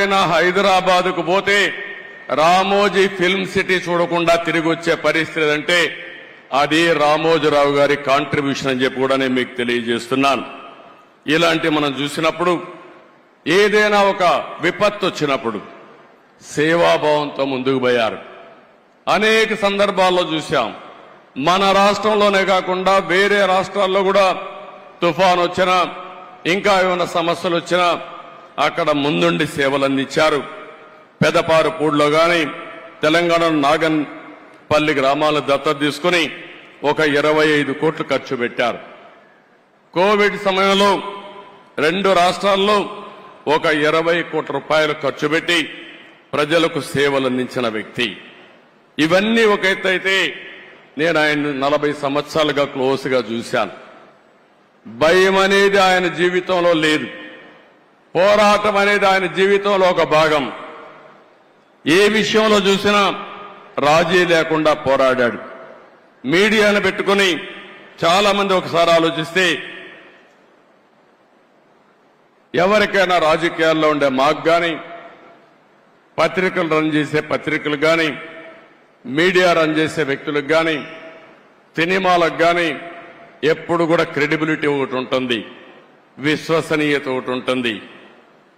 పొరపాటున హైదరాబాద్కు పోతే రామోజీ ఫిల్మ్ సిటీ చూడకుండా తిరిగి వచ్చే పరిస్థితి అంటే అది రామోజీరావు గారి కాంట్రిబ్యూషన్ అని చెప్పి కూడా నేను మీకు తెలియజేస్తున్నాను. ఇలాంటి మనం చూసినప్పుడు ఏదైనా ఒక విపత్తు వచ్చినప్పుడు సేవాభావంతో ముందుకు పోయారు. అనేక సందర్భాల్లో చూశాం. మన రాష్ట్రంలోనే కాకుండా వేరే రాష్ట్రాల్లో కూడా తుఫాన్ వచ్చినా ఇంకా ఏమైనా సమస్యలు వచ్చినా అక్కడ ముందుండి సేవలు అందించారు. పెదపారుపూడిలో గాని తెలంగాణ నాగన్పల్లి గ్రామాలను దత్తత తీసుకుని ఒక 25 కోట్లు ఖర్చు పెట్టారు. కోవిడ్ సమయంలో 2 రాష్ట్రాల్లో ఒక 20 కోట్ల రూపాయలు ఖర్చు పెట్టి ప్రజలకు సేవలు అందించిన వ్యక్తి. ఇవన్నీ ఒక ఎత్తు అయితే నేను ఆయన 40 సంవత్సరాలుగా క్లోజ్గా చూశాను. భయం అనేది ఆయన జీవితంలో లేదు. పోరాటం అనేది ఆయన జీవితంలో ఒక భాగం. ఏ విషయంలో చూసినా రాజీ లేకుండా పోరాడాడు. మీడియాను పెట్టుకుని చాలా మంది ఒకసారి ఆలోచిస్తే ఎవరికైనా రాజకీయాల్లో ఉండే మాకు గాని, పత్రికలు రన్ చేసే పత్రికలు గాని, మీడియా రన్ చేసే వ్యక్తులకు గాని, సినిమాలకు గాని ఎప్పుడు కూడా క్రెడిబిలిటీ ఒకటి ఉంటుంది, విశ్వసనీయత ఒకటి ఉంటుంది.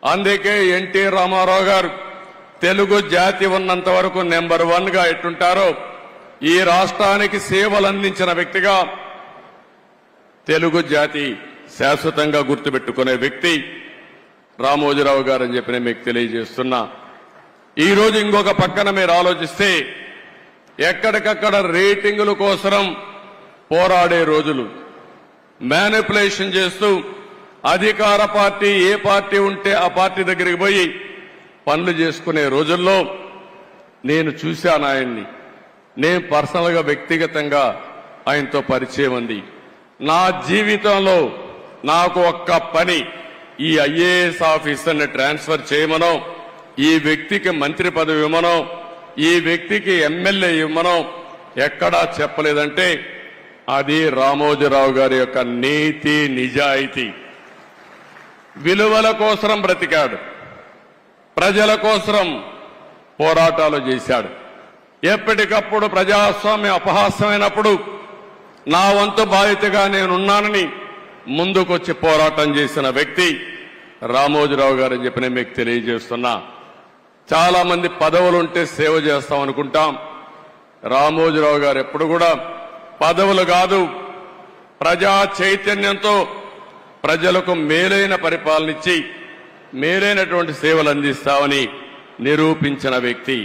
అందుకే ఎన్టీ రామారావు గారు తెలుగు జాతి ఉన్నంత వరకు నెంబర్ 1 గా ఎట్టుంటారో ఈ రాష్ట్రానికి సేవలు అందించిన వ్యక్తిగా తెలుగు జాతి శాశ్వతంగా గుర్తుపెట్టుకునే వ్యక్తి రామోజీరావు గారు అని చెప్పి నేను మీకు తెలియజేస్తున్నా. ఈ రోజు ఇంకొక పక్కన మీరు ఆలోచిస్తే ఎక్కడికక్కడ రేటింగుల కోసం పోరాడే రోజులు, మ్యానిపులేషన్ చేస్తూ అధికార పార్టీ ఏ పార్టీ ఉంటే ఆ పార్టీ దగ్గరికి పోయి పనులు చేసుకునే రోజుల్లో నేను చూశాను ఆయన్ని. నేను పర్సనల్గా వ్యక్తిగతంగా ఆయనతో పరిచయం ఉంది. నా జీవితంలో నాకు ఒక్క పని ఈ ఐఏఎస్ ఆఫీసర్ని ట్రాన్స్ఫర్ చేయమనో, ఈ వ్యక్తికి మంత్రి పదవి ఇవ్వమనో, ఈ వ్యక్తికి ఎమ్మెల్యే ఇవ్వమనో ఎక్కడా చెప్పలేదంటే అది రామోజీరావు గారి యొక్క నీతి నిజాయితీ. విలువల కోసం బ్రతికాడు, ప్రజల కోసం పోరాటాలు చేశాడు. ఎప్పటికప్పుడు ప్రజాస్వామ్యం అపహాస్యమైనప్పుడు నా వంతు బాధ్యతగా నేనున్నానని ముందుకొచ్చి పోరాటం చేసిన వ్యక్తి రామోజీరావు గారు అని చెప్పి నేను మీకు తెలియజేస్తున్నా. చాలా మంది పదవులుంటే సేవ చేస్తాం అనుకుంటాం. రామోజీరావు గారు ఎప్పుడు కూడా పదవులు కాదు, ప్రజా చైతన్యంతో ప్రజలకు మేలైన పరిపాలన ఇచ్చి మేలైనటువంటి సేవలు అందిస్తామని నిరూపించిన వ్యక్తి.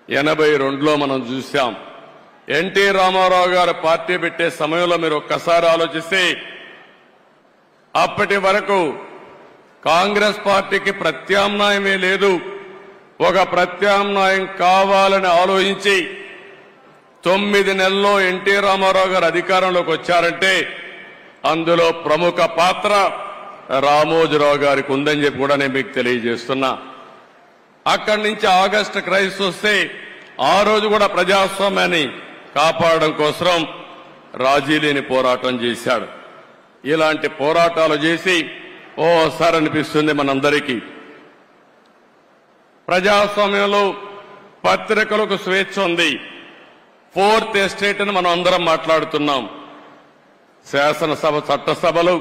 82లో మనం చూశాం. ఎన్టీ రామారావు గారు పార్టీ పెట్టే సమయంలో మీరు ఒక్కసారి ఆలోచిస్తే అప్పటి వరకు కాంగ్రెస్ పార్టీకి ప్రత్యామ్నాయమే లేదు. ఒక ప్రత్యామ్నాయం కావాలని ఆలోచించి 9 నెలల్లో ఎన్టీ రామారావు గారు అధికారంలోకి వచ్చారంటే అందులో ప్రముఖ పాత్ర రామోజీరావు గారికి ఉందని చెప్పి కూడా నేను మీకు తెలియజేస్తున్నా. అక్కడి నుంచి ఆగస్టు క్రైసిస్ వస్తే ఆ రోజు కూడా ప్రజాస్వామ్యాన్ని కాపాడడం కోసం రాజీ లేని పోరాటం చేశాడు. ఇలాంటి పోరాటాలు చేసి ఓసారి అనిపిస్తుంది మనందరికీ ప్రజాస్వామ్యంలో పత్రికలకు స్వేచ్ఛ ఉంది. 4th ఎస్టేట్ అని మనం అందరం మాట్లాడుతున్నాం. శాసనసభ, చట్టసభలు,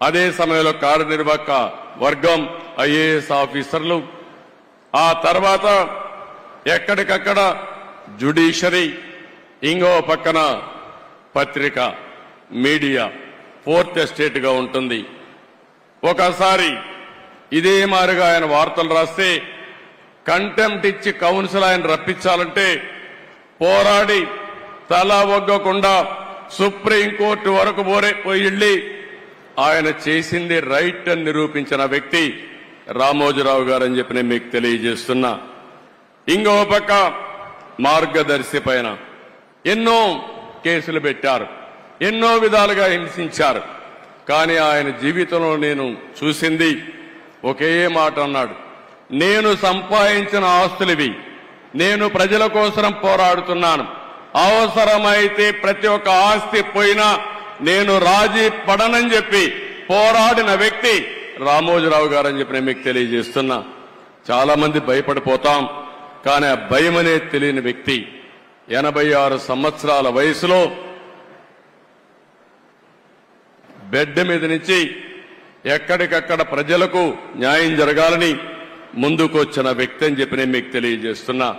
అదే సమయంలో కార్యనిర్వాహక వర్గం, ఐఏఎస్ ఆఫీసర్లు, ఆ తర్వాత ఎక్కడికక్కడ జ్యుడిషియరీ, ఇంకో పక్కన పత్రిక, మీడియా 4th ఎస్టేట్ గా ఉంటుంది. ఒకసారి ఇదే మారిగా ఆయన వార్తలు రాస్తే కంటెంప్ట్ ఇచ్చి కౌన్సిల్ ఆయన రప్పించాలంటే పోరాడి తల ఒగ్గకుండా సుప్రీంకోర్టు వరకు పోయి ఆయన చేసింది రైట్ అని నిరూపించిన వ్యక్తి రామోజీరావు గారు అని చెప్పి నేను మీకు తెలియజేస్తున్నా. ఇంకో పక్క మార్గదర్శి పైన ఎన్నో కేసులు పెట్టారు, ఎన్నో విధాలుగా హింసించారు. కానీ ఆయన జీవితంలో నేను చూసింది ఒకే మాట అన్నాడు, నేను సంపాదించిన ఆస్తులివి, నేను ప్రజల కోసం పోరాడుతున్నాను, అవసరమైతే ప్రతి ఒక్క ఆస్తి పోయినా నేను రాజీ పడనని చెప్పి పోరాడిన వ్యక్తి రామోజీరావు గారు అని చెప్పి నేను మీకు తెలియజేస్తున్నా. చాలా మంది భయపడిపోతాం. కానీ ఆ భయం అనేది తెలియని వ్యక్తి 86 సంవత్సరాల వయసులో బెడ్ మీద నుంచి ఎక్కడికక్కడ ప్రజలకు న్యాయం జరగాలని ముందుకు వచ్చిన వ్యక్తి అని చెప్పి నేను మీకు తెలియజేస్తున్నా.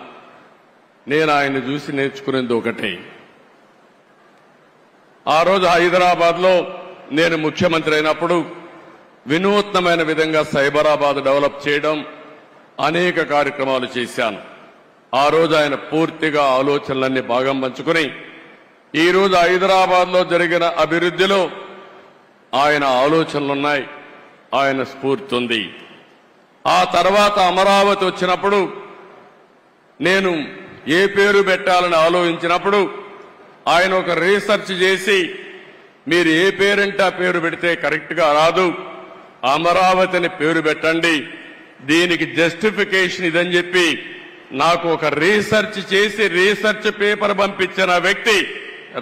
నేను ఆయన చూసి నేర్చుకునేది ఒకటే. ఆ రోజు హైదరాబాద్లో నేను ముఖ్యమంత్రి అయినప్పుడు వినూత్నమైన విధంగా సైబరాబాద్ డెవలప్ చేయడం అనేక కార్యక్రమాలు చేశాను. ఆ రోజు ఆయన పూర్తిగా ఆలోచనలన్నీ భాగం పంచుకుని ఈరోజు హైదరాబాద్లో జరిగిన అభివృద్ధిలో ఆయన ఆలోచనలున్నాయి, ఆయన స్ఫూర్తి ఉంది. ఆ తర్వాత అమరావతి వచ్చినప్పుడు నేను ఏ పేరు పెట్టాలని ఆలోచించినప్పుడు ఆయన ఒక రీసెర్చ్ చేసి మీరు ఏ పేరంటే ఆ పేరు పెడితే కరెక్ట్గా రాదు, అమరావతిని పేరు పెట్టండి, దీనికి జస్టిఫికేషన్ ఇదని చెప్పి నాకు ఒక రీసెర్చ్ చేసి రీసెర్చ్ పేపర్ పంపించిన వ్యక్తి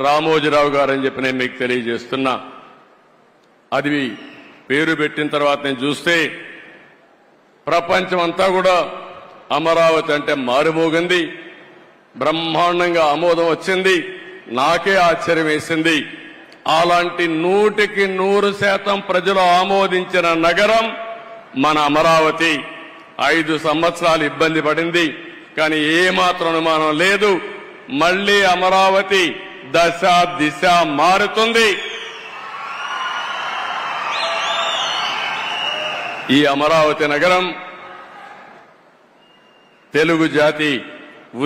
రామోజీరావు గారు అని చెప్పి నేను మీకు తెలియజేస్తున్నా. అది పేరు పెట్టిన తర్వాత నేను చూస్తే ప్రపంచం అంతా కూడా అమరావతి అంటే మారుమోగింది, బ్రహ్మాండంగా ఆమోదం వచ్చింది. నాకే ఆశ్చర్యం వేసింది. అలాంటి 100% ప్రజలు ఆమోదించిన నగరం మన అమరావతి. 5 సంవత్సరాలు ఇబ్బంది పడింది, కానీ ఏమాత్రం అనుమానం లేదు, మళ్లీ అమరావతి దశ దిశ మారుతుంది. ఈ అమరావతి నగరం తెలుగు జాతి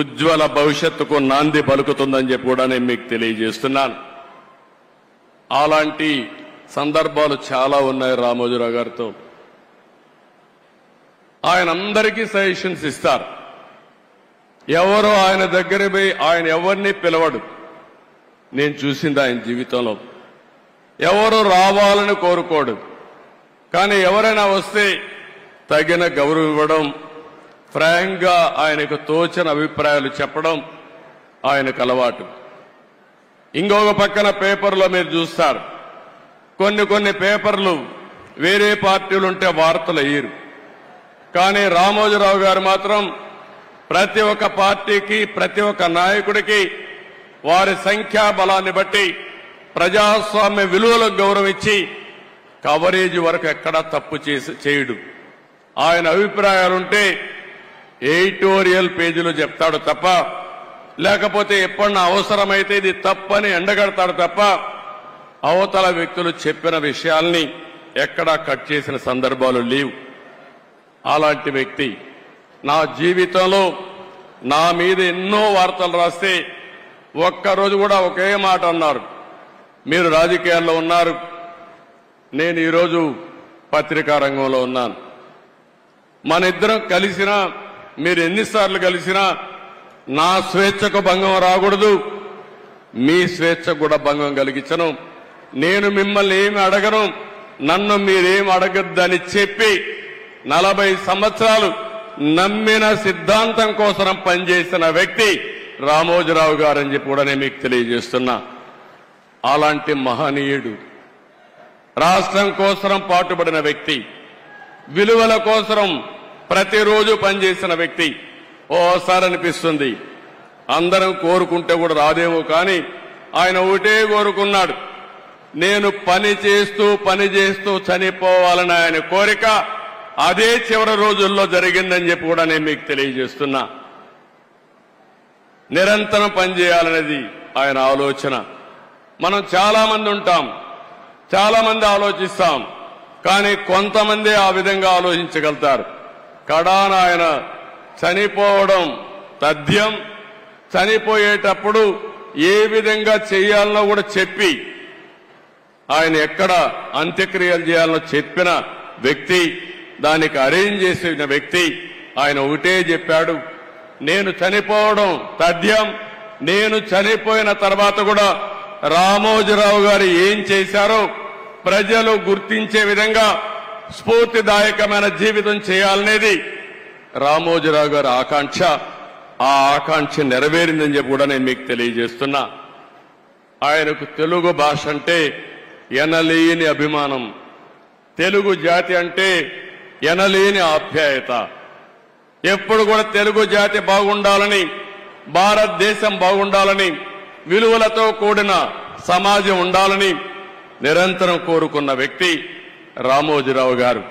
ఉజ్వల భవిష్యత్తుకు నాంది పలుకుతుందని చెప్పి కూడా నేను మీకు తెలియజేస్తున్నాను. అలాంటి సందర్భాలు చాలా ఉన్నాయి రామోజీరావు గారితో. ఆయన అందరికీ సజెషన్స్ ఇస్తారు. ఎవరో ఆయన దగ్గర పోయి ఆయన ఎవరిని పిలవడు. నేను చూసింది ఆయన జీవితంలో. ఎవరు రావాలని కోరుకోడు, కానీ ఎవరైనా వస్తే తగిన గౌరవం ఇవ్వడం, ఫ్రాంక్ గా ఆయనకు తోచిన అభిప్రాయాలు చెప్పడం ఆయనకు అలవాటు. ఇంకొక పక్కన పేపర్లో మీరు చూస్తారు, కొన్ని పేపర్లు వేరే పార్టీలుంటే వార్తలు అయ్యారు, కానీ రామోజీరావు గారు మాత్రం ప్రతి ఒక్క పార్టీకి ప్రతి ఒక్క నాయకుడికి వారి సంఖ్యాబలాన్ని బట్టి ప్రజాస్వామ్య విలువలకు గౌరవం ఇచ్చి కవరేజ్ వరకు ఎక్కడా తప్పు చేయడు. ఆయన అభిప్రాయాలుంటే ఎడిటోరియల్ పేజీలో చెప్తాడు తప్ప, లేకపోతే ఎప్పుడన్నా అవసరమైతే ఇది తప్పని ఎండగడతాడు తప్ప అవతల వ్యక్తులు చెప్పిన విషయాల్ని ఎక్కడా కట్ చేసిన సందర్భాలు లేవు. అలాంటి వ్యక్తి నా జీవితంలో నా మీద ఎన్నో వార్తలు రాస్తే ఒక్కరోజు కూడా ఒకే మాట అన్నారు, మీరు రాజకీయాల్లో ఉన్నారు, నేను ఈరోజు పత్రికా రంగంలో ఉన్నాను, మన ఇద్దరం కలిసినా మీరు ఎన్నిసార్లు కలిసినా నా స్వేచ్ఛకు భంగం రాకూడదు, మీ స్వేచ్ఛకు కూడా భంగం కలిగించను, నేను మిమ్మల్ని ఏమి అడగను, నన్ను మీరేమి అడగద్దని చెప్పి 40 సంవత్సరాలు నమ్మిన సిద్ధాంతం కోసం పనిచేసిన వ్యక్తి రామోజీరావు గారని చెప్పి కూడా నేను మీకు తెలియజేస్తున్నా. అలాంటి మహనీయుడు, రాష్ట్రం కోసం పాటుపడిన వ్యక్తి, విలువల కోసం ప్రతిరోజు పనిచేసిన వ్యక్తి. ఓసారి అనిపిస్తుంది అందరం కోరుకుంటే కూడా రాదేమో, కానీ ఆయన ఒకటే కోరుకున్నాడు, నేను పని చేస్తూ చనిపోవాలని ఆయన కోరిక. అదే చివరి రోజుల్లో జరిగిందని చెప్పి కూడా నేను మీకు తెలియజేస్తున్నా. నిరంతరం పనిచేయాలనేది ఆయన ఆలోచన. మనం చాలా మంది ఉంటాం, చాలా మంది ఆలోచిస్తాం, కానీ కొంతమంది ఆ విధంగా ఆలోచించగలుగుతారు. కడాన ఆయన చనిపోవడం తథ్యం, చనిపోయేటప్పుడు ఏ విధంగా చేయాలనో కూడా చెప్పి ఆయన ఎక్కడ అంత్యక్రియలు చేయాలనో చెప్పిన వ్యక్తి, దానికి అరేంజ్ చేసిన వ్యక్తి. ఆయన ఒకటే చెప్పాడు, నేను చనిపోవడం తథ్యం, నేను చనిపోయిన తర్వాత కూడా రామోజీరావు గారు ఏం చేశారో ప్రజలు గుర్తించే విధంగా స్ఫూర్తిదాయకమైన జీవితం చేయాలనేది రామోజీరావు గారి ఆకాంక్ష. ఆ ఆకాంక్ష నెరవేరిందని చెప్పి కూడా నేను మీకు తెలియజేస్తున్నా. ఆయనకు తెలుగు భాష అంటే ఎనలేని అభిమానం, తెలుగు జాతి అంటే ఎనలేని ఆప్యాయత. ఎప్పుడు కూడా తెలుగు జాతి బాగుండాలని, భారతదేశం బాగుండాలని, విలువలతో కూడిన సమాజం ఉండాలని నిరంతరం కోరుకున్న వ్యక్తి రామోజీరావు గారు.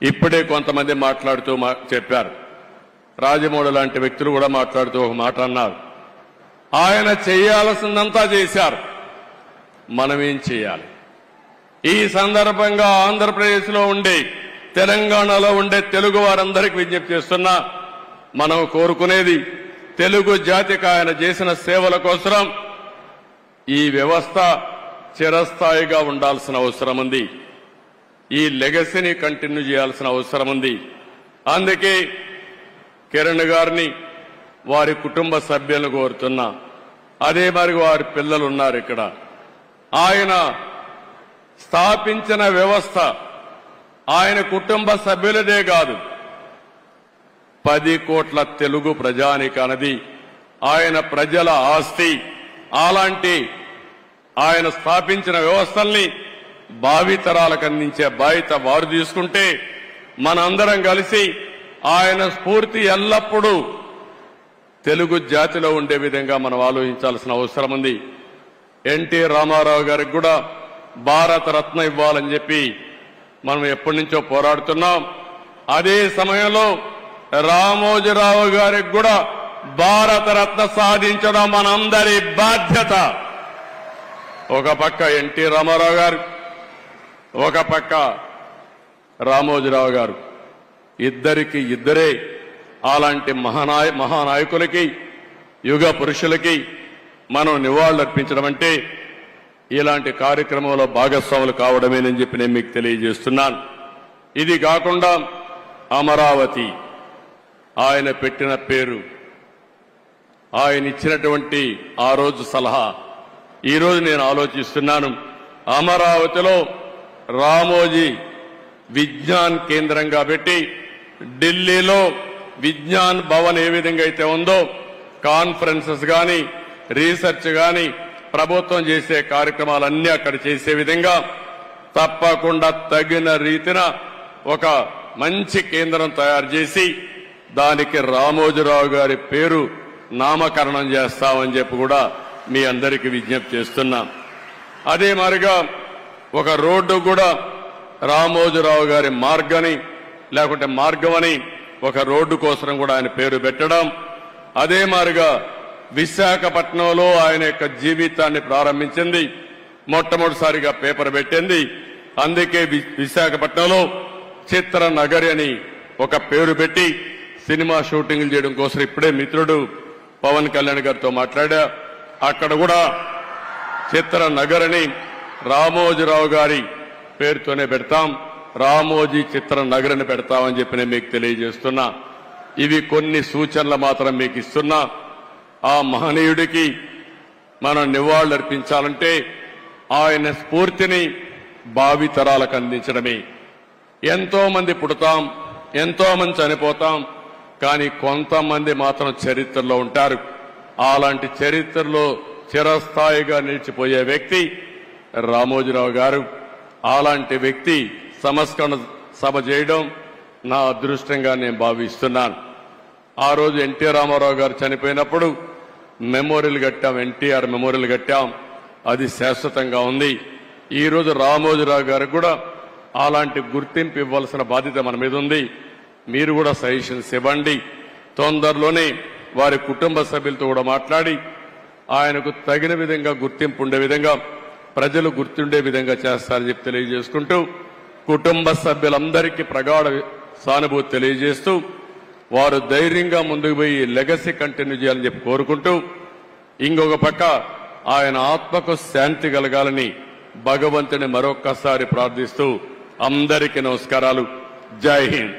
ఇప్పుడే కొంతమంది మాట్లాడుతూ చెప్పారు, రాజమౌళి లాంటి వ్యక్తులు కూడా మాట్లాడుతూ ఒక మాట అన్నారు, ఆయన చేయాల్సిందంతా చేశారు, మనమేం చేయాలి? ఈ సందర్భంగా ఆంధ్రప్రదేశ్లో ఉండే, తెలంగాణలో ఉండే తెలుగు వారందరికీ విజ్ఞప్తి చేస్తున్నా, మనం కోరుకునేది తెలుగు జాతికి ఆయన చేసిన సేవల కోసం ఈ వ్యవస్థ చిరస్థాయిగా ఉండాల్సిన అవసరం ఉంది. ఈ లెగసీని కంటిన్యూ చేయాల్సిన అవసరం ఉంది. అందుకే కిరణ్ గారిని, వారి కుటుంబ సభ్యులను కోరుతున్నా. అదే మరి వారి పిల్లలు ఉన్నారు ఇక్కడ. ఆయన స్థాపించిన వ్యవస్థ ఆయన కుటుంబ సభ్యులదే కాదు, 10 కోట్ల తెలుగు ప్రజానికానిది, ఆయన ప్రజల ఆస్తి. అలాంటి ఆయన స్థాపించిన వ్యవస్థల్ని భావితరాలకు అందించే బాధ్యత వారు తీసుకుంటే, మనందరం కలిసి ఆయన స్ఫూర్తి ఎల్లప్పుడూ తెలుగు జాతిలో ఉండే విధంగా మనం ఆలోచించాల్సిన అవసరం ఉంది. ఎన్టీ రామారావు గారికి కూడా భారత రత్న ఇవ్వాలని చెప్పి మనం ఎప్పటి నుంచో పోరాడుతున్నాం. అదే సమయంలో రామోజీరావు గారికి కూడా భారత రత్న సాధించడం మనందరి బాధ్యత. ఒక పక్క ఎన్టీ రామారావు గారు, ఒక పక్క రామోజీరావు గారు, ఇద్దరికి ఇద్దరే అలాంటి మహానాయకులకి, యుగ పురుషులకి మనం నివాళులర్పించడం అంటే ఇలాంటి కార్యక్రమంలో భాగస్వాములు కావడమేనని చెప్పి నేను మీకు తెలియజేస్తున్నాను. ఇది కాకుండా అమరావతి ఆయన పెట్టిన పేరు, ఆయన ఇచ్చినటువంటి ఆ రోజు సలహా, ఈరోజు నేను ఆలోచిస్తున్నాను, అమరావతిలో రామోజీ విజ్ఞాన్ కేంద్రంగా పెట్టి, ఢిల్లీలో విజ్ఞాన్ భవన్ ఏ విధంగా అయితే ఉందో, కాన్ఫరెన్సెస్ గాని, రీసెర్చ్ గాని, ప్రభుత్వం చేసే కార్యక్రమాలన్నీ అక్కడ చేసే విధంగా తప్పకుండా తగిన రీతిన ఒక మంచి కేంద్రం తయారు చేసి దానికి రామోజీరావు గారి పేరు నామకరణం చేస్తామని చెప్పి కూడా మీ అందరికీ విజ్ఞప్తి చేస్తున్నాం. అదే మాదిరిగా ఒక రోడ్డు కూడా రామోజీరావు గారి మార్గని, లేకుంటే మార్గమని ఒక రోడ్డు కోసం కూడా ఆయన పేరు పెట్టడం. అదే మాదిరిగా విశాఖపట్నంలో ఆయన యొక్క జీవితాన్ని ప్రారంభించింది, మొట్టమొదటిసారిగా పేపర్ పెట్టింది. అందుకే విశాఖపట్నంలో చిత్ర నగరి అని ఒక పేరు పెట్టి సినిమా షూటింగ్లు చేయడం కోసం ఇప్పుడే మిత్రుడు పవన్ కళ్యాణ్ గారితో మాట్లాడా. అక్కడ కూడా చిత్ర నగరని రామోజీరావు గారి పేరుతోనే పెడతాం, రామోజీ చిత్ర నగరని పెడతామని చెప్పి నేను మీకు తెలియజేస్తున్నా. ఇవి కొన్ని సూచనలు మాత్రం మీకు ఇస్తున్నా. ఆ మహనీయుడికి మనం నివాళులర్పించాలంటే ఆయన స్ఫూర్తిని భావితరాలకు అందించడమే. ఎంతో మంది పుడతాం, ఎంతో మంది చనిపోతాం, కానీ కొంతమంది మాత్రం చరిత్రలో ఉంటారు. అలాంటి చరిత్రలో చిరస్థాయిగా నిలిచిపోయే వ్యక్తి రామోజీరావు గారు. అలాంటి వ్యక్తి సంస్కరణ సభ చేయడం నా అదృష్టంగా నేను భావిస్తున్నాను. ఆ రోజు ఎన్టీ రామారావు గారు చనిపోయినప్పుడు మెమోరియల్ కట్టాం, ఎన్టీఆర్ మెమోరియల్ కట్టాం, అది శాశ్వతంగా ఉంది. ఈ రోజు రామోజీరావు గారికి కూడా అలాంటి గుర్తింపు ఇవ్వాల్సిన బాధ్యత మన మీద ఉంది. మీరు కూడా సజెషన్స్ ఇవ్వండి. తొందరలోనే వారి కుటుంబ సభ్యులతో కూడా మాట్లాడి ఆయనకు తగిన విధంగా గుర్తింపు ఉండే విధంగా, ప్రజలు గుర్తుండే విధంగా చేస్తారని చెప్పి తెలియజేసుకుంటూ, కుటుంబ సభ్యులందరికీ ప్రగాఢ సానుభూతి తెలియజేస్తూ, వారు ధైర్యంగా ముందుకు పోయి లెగసీ కంటిన్యూ చేయాలని చెప్పి కోరుకుంటూ, ఇంకొక పక్క ఆయన ఆత్మకు శాంతి కలగాలని భగవంతుని మరొక్కసారి ప్రార్థిస్తూ అందరికీ నమస్కారాలు. జై హింద్.